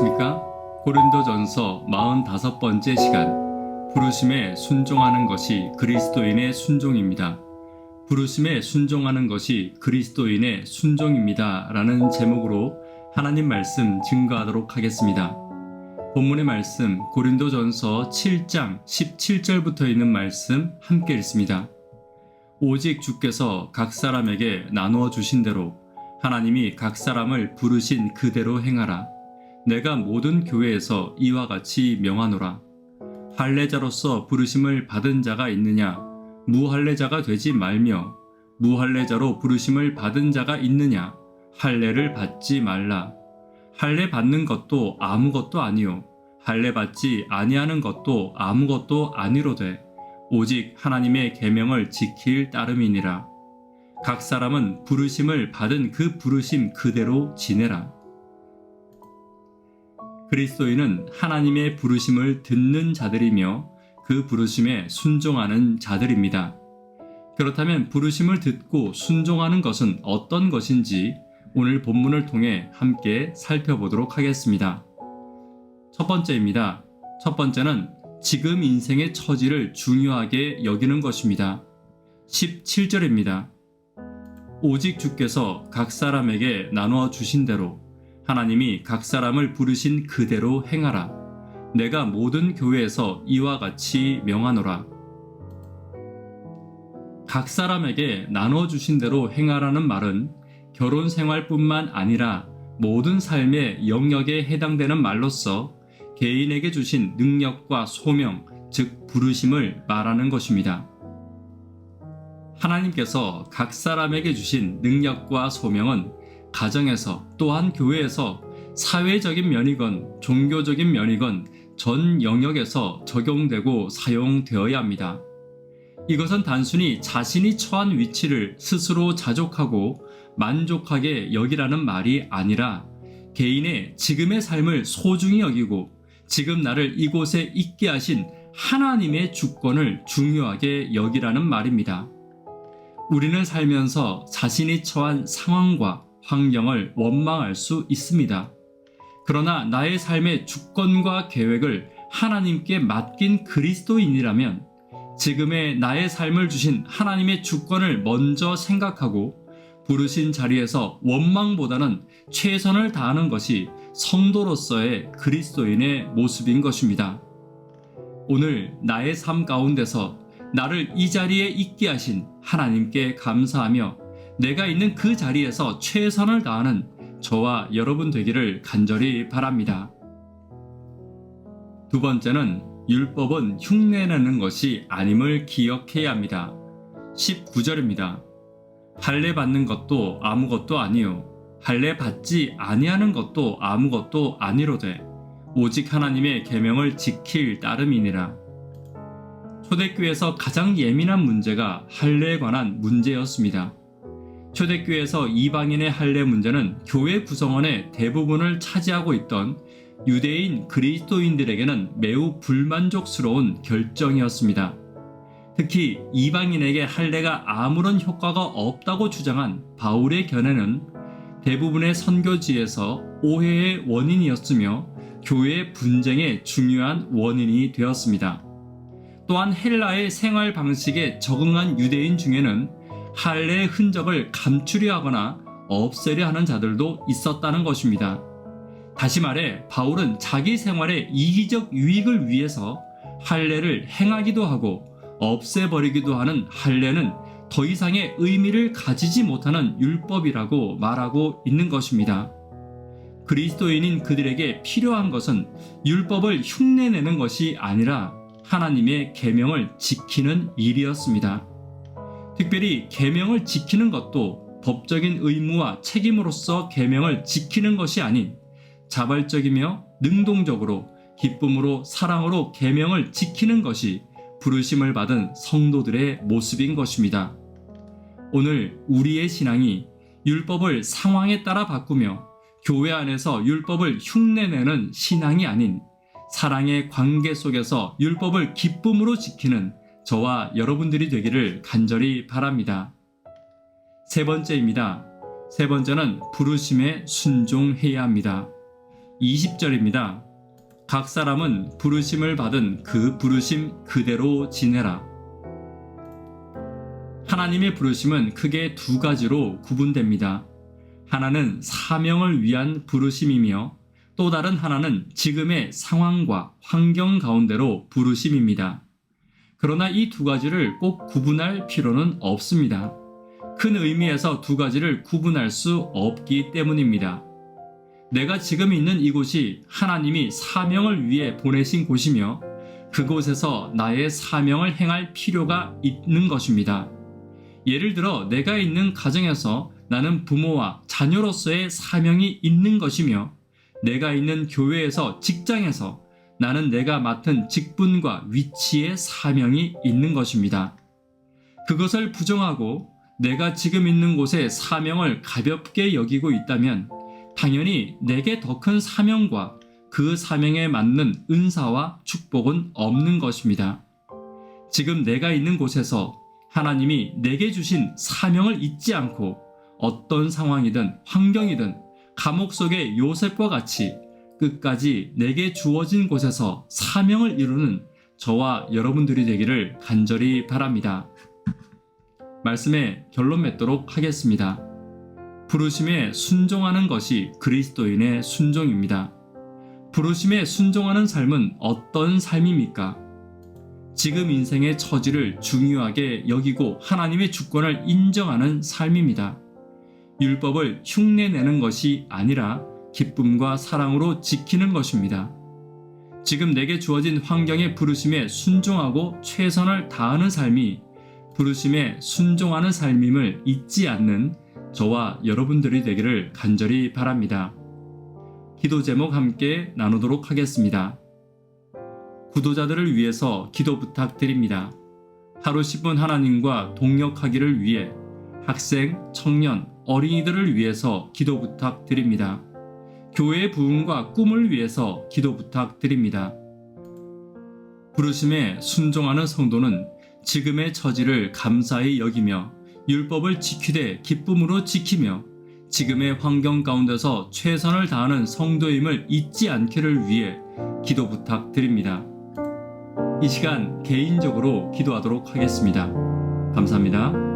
안녕하십니까? 고린도전서 45번째 시간, 부르심에 순종하는 것이 그리스도인의 순종입니다. 부르심에 순종하는 것이 그리스도인의 순종입니다. 라는 제목으로 하나님 말씀 증거하도록 하겠습니다. 본문의 말씀 고린도전서 7장 17절부터 있는 말씀 함께 읽습니다. 오직 주께서 각 사람에게 나누어 주신 대로 하나님이 각 사람을 부르신 그대로 행하라. 내가 모든 교회에서 이와 같이 명하노라. 할례자로서 부르심을 받은 자가 있느냐? 무할례자가 되지 말며, 무할례자로 부르심을 받은 자가 있느냐? 할례를 받지 말라. 할례 받는 것도 아무것도 아니요, 할례 받지 아니하는 것도 아무것도 아니로되 오직 하나님의 계명을 지킬 따름이니라. 각 사람은 부르심을 받은 그 부르심 그대로 지내라. 그리스도인은 하나님의 부르심을 듣는 자들이며 그 부르심에 순종하는 자들입니다. 그렇다면 부르심을 듣고 순종하는 것은 어떤 것인지 오늘 본문을 통해 함께 살펴보도록 하겠습니다. 첫 번째입니다. 첫 번째는 지금 인생의 처지를 중요하게 여기는 것입니다. 17절입니다. 오직 주께서 각 사람에게 나누어 주신 대로 하나님이 각 사람을 부르신 그대로 행하라. 내가 모든 교회에서 이와 같이 명하노라. 각 사람에게 나누어 주신 대로 행하라는 말은 결혼 생활뿐만 아니라 모든 삶의 영역에 해당되는 말로서 개인에게 주신 능력과 소명, 즉 부르심을 말하는 것입니다. 하나님께서 각 사람에게 주신 능력과 소명은 가정에서 또한 교회에서 사회적인 면이건 종교적인 면이건 전 영역에서 적용되고 사용되어야 합니다. 이것은 단순히 자신이 처한 위치를 스스로 자족하고 만족하게 여기라는 말이 아니라 개인의 지금의 삶을 소중히 여기고 지금 나를 이곳에 있게 하신 하나님의 주권을 중요하게 여기라는 말입니다. 우리는 살면서 자신이 처한 상황과 환경을 원망할 수 있습니다. 그러나 나의 삶의 주권과 계획을 하나님께 맡긴 그리스도인이라면 지금의 나의 삶을 주신 하나님의 주권을 먼저 생각하고 부르신 자리에서 원망보다는 최선을 다하는 것이 성도로서의 그리스도인의 모습인 것입니다. 오늘 나의 삶 가운데서 나를 이 자리에 있게 하신 하나님께 감사하며 내가 있는 그 자리에서 최선을 다하는 저와 여러분 되기를 간절히 바랍니다. 두 번째는 율법은 흉내내는 것이 아님을 기억해야 합니다. 19절입니다. 할례 받는 것도 아무것도 아니요, 할례 받지 아니하는 것도 아무것도 아니로되 오직 하나님의 계명을 지킬 따름이니라. 초대교회에서 가장 예민한 문제가 할례에 관한 문제였습니다. 초대교회에서 이방인의 할례 문제는 교회 구성원의 대부분을 차지하고 있던 유대인 그리스도인들에게는 매우 불만족스러운 결정이었습니다. 특히 이방인에게 할례가 아무런 효과가 없다고 주장한 바울의 견해는 대부분의 선교지에서 오해의 원인이었으며 교회의 분쟁의 중요한 원인이 되었습니다. 또한 헬라의 생활 방식에 적응한 유대인 중에는 할례의 흔적을 감추려 하거나 없애려 하는 자들도 있었다는 것입니다. 다시 말해 바울은 자기 생활의 이기적 유익을 위해서 할례를 행하기도 하고 없애버리기도 하는 할례는 더 이상의 의미를 가지지 못하는 율법이라고 말하고 있는 것입니다. 그리스도인인 그들에게 필요한 것은 율법을 흉내내는 것이 아니라 하나님의 계명을 지키는 일이었습니다. 특별히 계명을 지키는 것도 법적인 의무와 책임으로서 계명을 지키는 것이 아닌 자발적이며 능동적으로 기쁨으로 사랑으로 계명을 지키는 것이 부르심을 받은 성도들의 모습인 것입니다. 오늘 우리의 신앙이 율법을 상황에 따라 바꾸며 교회 안에서 율법을 흉내내는 신앙이 아닌 사랑의 관계 속에서 율법을 기쁨으로 지키는 저와 여러분들이 되기를 간절히 바랍니다. 세 번째입니다. 세 번째는 부르심에 순종해야 합니다. 20절입니다. 각 사람은 부르심을 받은 그 부르심 그대로 지내라. 하나님의 부르심은 크게 두 가지로 구분됩니다. 하나는 사명을 위한 부르심이며 또 다른 하나는 지금의 상황과 환경 가운데로 부르심입니다. 그러나 이 두 가지를 꼭 구분할 필요는 없습니다. 큰 의미에서 두 가지를 구분할 수 없기 때문입니다. 내가 지금 있는 이곳이 하나님이 사명을 위해 보내신 곳이며 그곳에서 나의 사명을 행할 필요가 있는 것입니다. 예를 들어 내가 있는 가정에서 나는 부모와 자녀로서의 사명이 있는 것이며 내가 있는 교회에서 직장에서 나는 내가 맡은 직분과 위치의 사명이 있는 것입니다. 그것을 부정하고 내가 지금 있는 곳의 사명을 가볍게 여기고 있다면 당연히 내게 더 큰 사명과 그 사명에 맞는 은사와 축복은 없는 것입니다. 지금 내가 있는 곳에서 하나님이 내게 주신 사명을 잊지 않고 어떤 상황이든 환경이든 감옥 속의 요셉과 같이 끝까지 내게 주어진 곳에서 사명을 이루는 저와 여러분들이 되기를 간절히 바랍니다. 말씀에 결론 맺도록 하겠습니다. 부르심에 순종하는 것이 그리스도인의 순종입니다. 부르심에 순종하는 삶은 어떤 삶입니까? 지금 인생의 처지를 중요하게 여기고 하나님의 주권을 인정하는 삶입니다. 율법을 흉내내는 것이 아니라 기쁨과 사랑으로 지키는 것입니다. 지금 내게 주어진 환경의 부르심에 순종하고 최선을 다하는 삶이 부르심에 순종하는 삶임을 잊지 않는 저와 여러분들이 되기를 간절히 바랍니다. 기도 제목 함께 나누도록 하겠습니다. 구도자들을 위해서 기도 부탁드립니다. 하루 10분 하나님과 동역하기를 위해 학생, 청년, 어린이들을 위해서 기도 부탁드립니다. 교회의 부흥과 꿈을 위해서 기도 부탁드립니다. 부르심에 순종하는 성도는 지금의 처지를 감사히 여기며 율법을 지키되 기쁨으로 지키며 지금의 환경 가운데서 최선을 다하는 성도임을 잊지 않기를 위해 기도 부탁드립니다. 이 시간 개인적으로 기도하도록 하겠습니다. 감사합니다.